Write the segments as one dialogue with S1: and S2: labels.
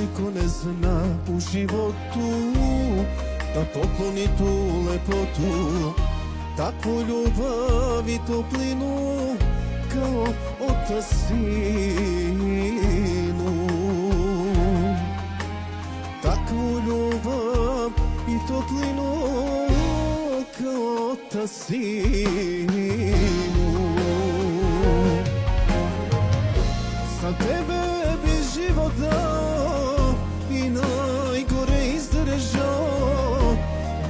S1: niko ne zna u životu da pokloni tu lepotu, takvu ljubav i toplinu kao otac sinu. Takvu ljubav i toplinu kao otac sinu. Za tebe bi život dao i najgore izdržao,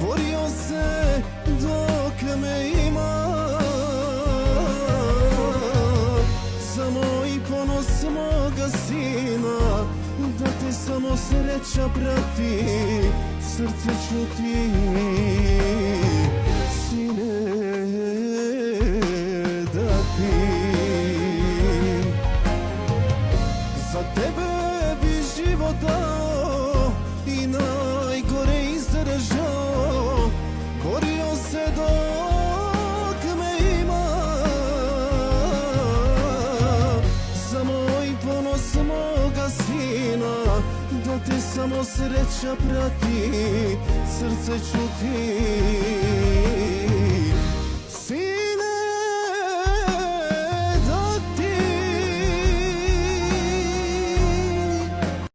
S1: borio se dok me ima. Za moj ponos moga sina, da te samo sreća prati, srce čuti, sine, da ti. Za tebe bi život dao i najgore izdržao, borio se dok me ima. Za moj ponos moga sina, da te samo sreća prati, srce čuti.